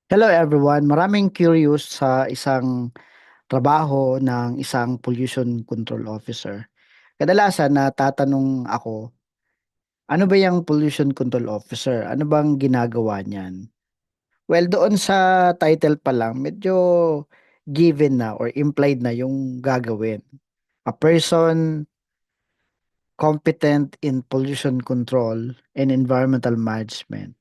Hello everyone, maraming curious sa isang trabaho ng isang pollution control officer. Kadalasan natatanong ako, ano ba yung pollution control officer? Ano bang ginagawa niyan? Well, doon sa title pa lang, medyo given na or implied na yung gagawin. A person competent in pollution control and environmental management.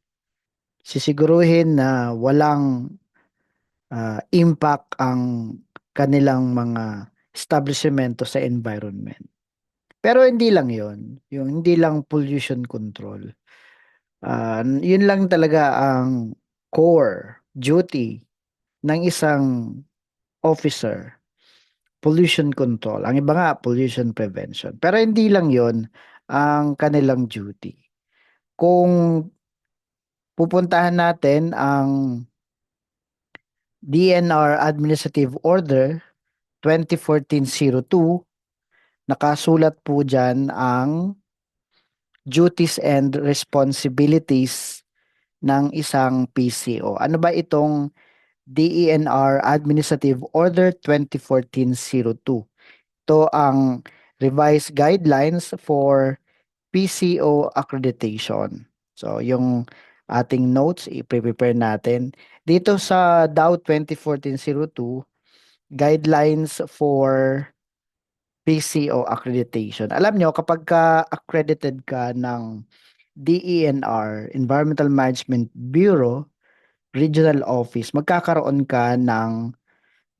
Sisiguruhin na walang impact ang kanilang mga establishmento sa environment. Pero hindi lang yon, yung hindi lang pollution control. Yun lang talaga ang core duty ng isang officer, pollution control. Ang iba nga, pollution prevention. Pero hindi lang yon ang kanilang duty. Kung pupuntahan natin ang DNR Administrative Order 2014-02, nakasulat po dyan ang duties and responsibilities ng isang PCO. Ano ba itong DENR Administrative Order 2014-02? Ito ang revised guidelines for PCO accreditation. So, yung ating notes, i-prepare natin. Dito sa DAO 2014-02, guidelines for PCO accreditation. Alam nyo, kapag ka-accredited ka ng DENR, Environmental Management Bureau, Regional Office, magkakaroon ka ng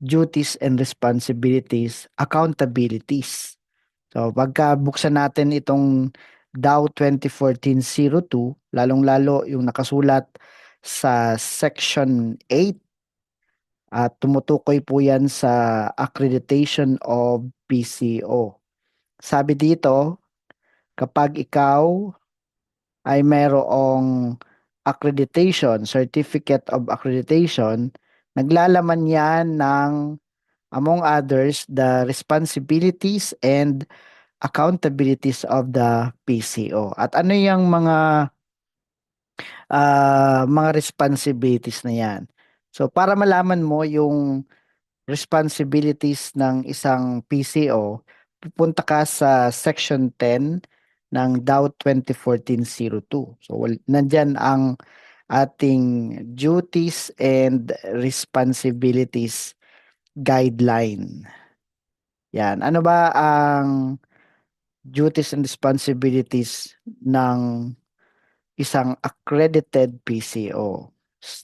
duties and responsibilities, accountabilities. So, pagka buksan natin itong DAO 2014-02, lalong-lalo yung nakasulat sa Section 8, at tumutukoy po yan sa accreditation of PCO. Sabi dito, kapag ikaw ay mayroong accreditation, certificate of accreditation, naglalaman yan ng, among others, the responsibilities and accountabilities of the PCO. At ano yung mga responsibilities na yan? So, para malaman mo yung responsibilities ng isang PCO, pupunta ka sa Section 10 ng DAO 2014-02. So, nandyan ang ating duties and responsibilities guideline. Yan. Ano ba ang duties and responsibilities ng isang accredited PCO?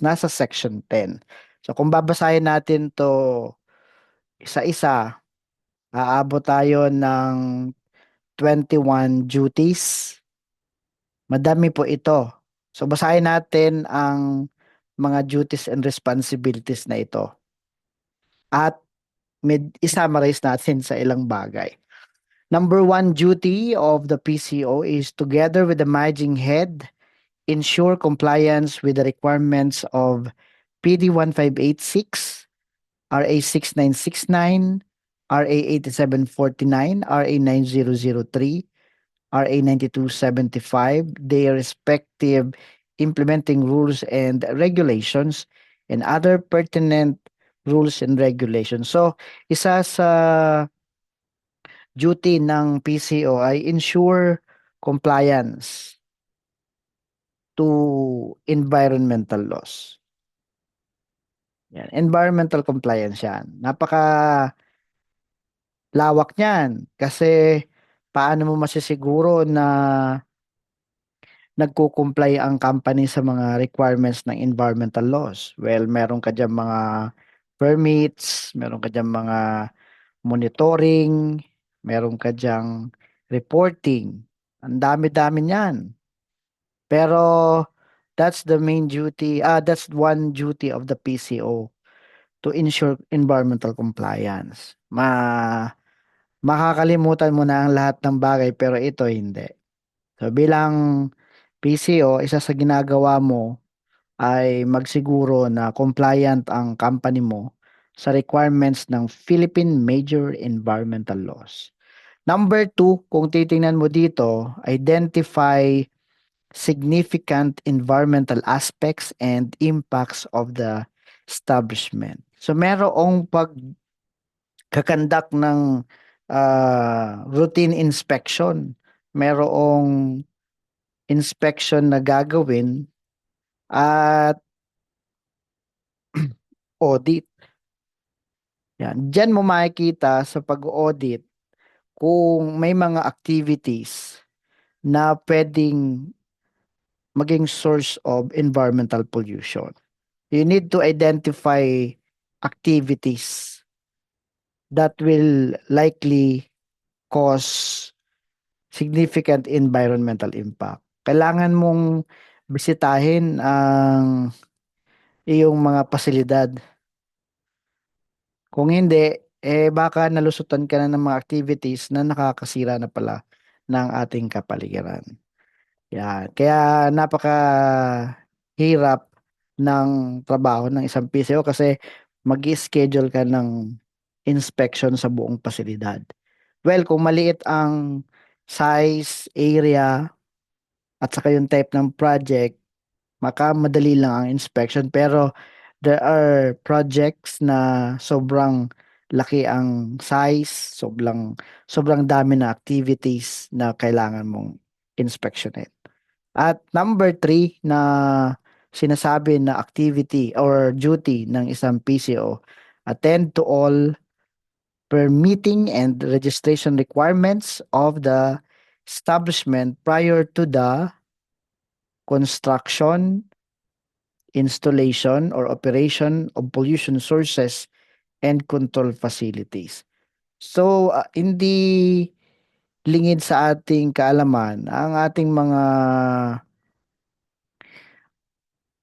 Nasa Section 10. So, kung babasahin natin to isa-isa, aabot tayo ng 21 duties. Madami po ito. So basahin natin ang mga duties and responsibilities na ito. At i-summarize natin sa ilang bagay. Number one duty of the PCO is, together with the managing head, ensure compliance with the requirements of PD 1586, RA 6969, RA 8749, RA 9003, RA 9275, their respective implementing rules and regulations, and other pertinent rules and regulations. So, isa sa duty ng PCO ay ensure compliance to environmental laws. Yan, environmental compliance yan. Napaka lawak niyan kasi paano mo masisiguro na nagko-comply ang company sa mga requirements ng environmental laws? Well, meron ka dyan mga permits, meron ka dyan mga monitoring, meron ka dyan reporting. Ang dami-dami niyan. Pero that's the main duty, that's one duty of the PCO, to ensure environmental compliance. Makakalimutan mo na ang lahat ng bagay pero ito hindi. So bilang PCO, isa sa ginagawa mo ay magsiguro na compliant ang company mo sa requirements ng Philippine Major Environmental Laws. Number two, kung titingnan mo dito, identify significant environmental aspects and impacts of the establishment. So merong pagkakandak ng routine inspection. Merong inspection na gagawin at audit. Yan. Diyan mo makikita sa pag-audit kung may mga activities na pwedeng maging source of environmental pollution. You need to identify activities that will likely cause significant environmental impact. Kailangan mong bisitahin ang iyong mga pasilidad. Kung hindi, baka nalusutan ka na ng mga activities na nakakasira na pala ng ating kapaligiran. Yan. Kaya napakahirap ng trabaho ng isang PCO kasi mag-schedule ka ng inspection sa buong pasilidad. Well, kung maliit ang size, area, at saka yung type ng project, madali lang ang inspection. Pero there are projects na sobrang laki ang size, sobrang dami na activities na kailangan mong inspectionin. At number three na sinasabi na activity or duty ng isang PCO, attend to all permitting and registration requirements of the establishment prior to the construction, installation, or operation of pollution sources and control facilities. So, hindi lingid sa ating kaalaman ang ating mga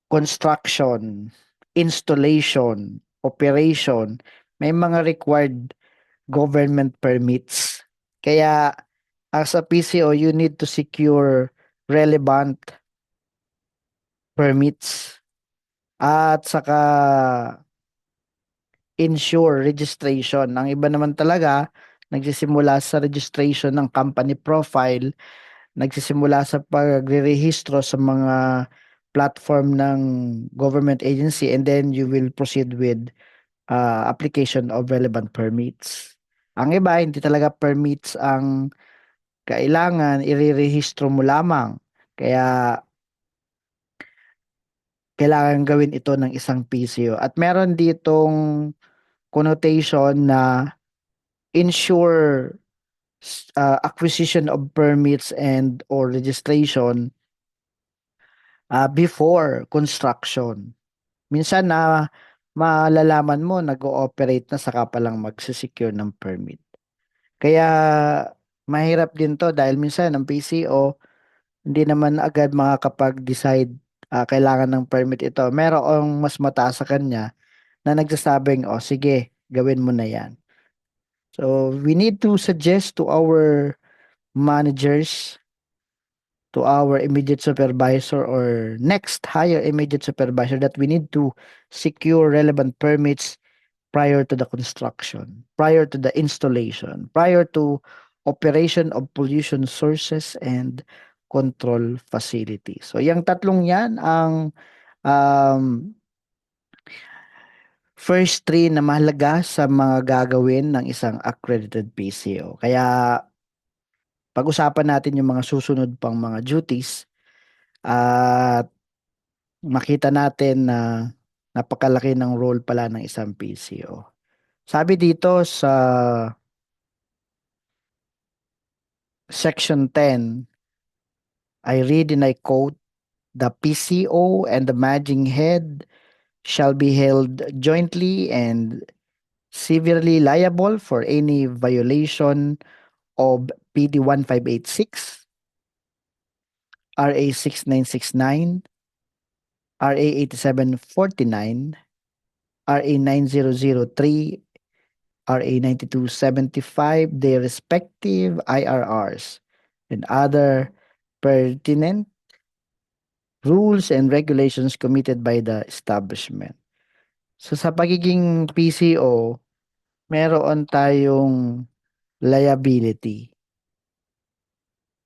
construction, installation, operation, may mga required government permits. Kaya as a PCO, you need to secure relevant permits at saka ensure registration. Ang iba naman talaga, nagsisimula sa registration ng company profile, nagsisimula sa pagre-rehistro sa mga platform ng government agency, and then you will proceed with application of relevant permits. Ang iba, hindi talaga permits ang kailangan, irerehistro mo lamang. Kaya kailangan gawin ito ng isang PCO. At meron ditong connotation na ensure acquisition of permits and or registration before construction. Minsan na malalaman mo nag-ooperate na saka pa lang magsisecure ng permit. Kaya mahirap din to dahil minsan ang PCO hindi naman agad makakapag-decide kailangan ng permit ito. Merong mas mataas sa kanya na nagsasabing, oh sige, gawin mo na yan. So we need to suggest to our managers, to our immediate supervisor or next higher immediate supervisor that we need to secure relevant permits prior to the construction, prior to the installation, prior to operation of pollution sources and control facilities. So yung tatlong yan ang um, first three na mahalaga sa mga gagawin ng isang accredited PCO. Kaya pag-usapan natin yung mga susunod pang mga duties at makita natin na napakalaki ng role pala ng isang PCO. Sabi dito sa Section 10, I read and I quote, "The PCO and the managing head shall be held jointly and severely liable for any violation of PD 1586, RA 6969, RA 8749, RA 9003, RA 9275, their respective IRRs, and other pertinent rules and regulations committed by the establishment." So sa pagiging PCO, meron tayong liability.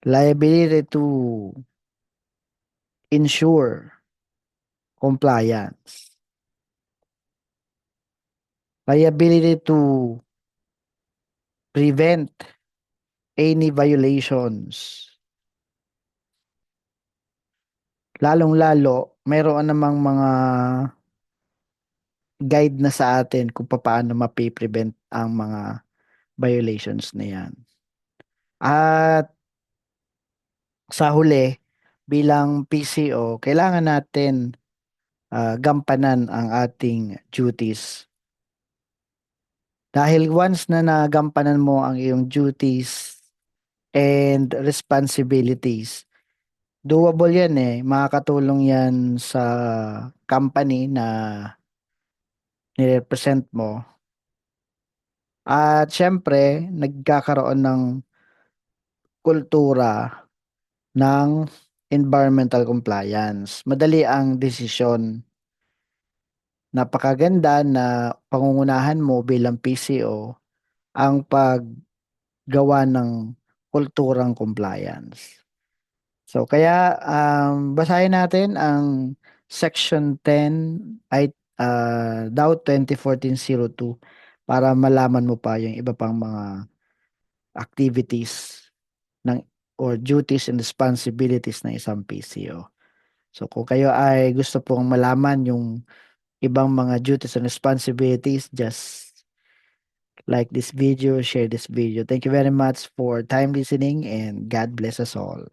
Liability to ensure compliance. liability to prevent any violations. Lalong-lalo, mayroon namang mga guide na sa atin kung paano mapiprevent ang mga violations na yan. At sa huli, bilang PCO, kailangan natin gampanan ang ating duties. Dahil once na nagampanan mo ang iyong duties and responsibilities, doable yan eh. Makakatulong yan sa company na nirepresent mo. At syempre, nagkakaroon ng kultura ng environmental compliance. Madali ang desisyon. Napakaganda na pangungunahan mo bilang PCO ang paggawa ng kulturang compliance. So kaya basahin natin ang Section 10 ay DAO 2014-02 para malaman mo pa yung iba pang mga activities ng or duties and responsibilities ng isang PCO. So kung kayo ay gusto pong malaman yung ibang mga duties and responsibilities, just like this video, share this video. Thank you very much for time listening and God bless us all.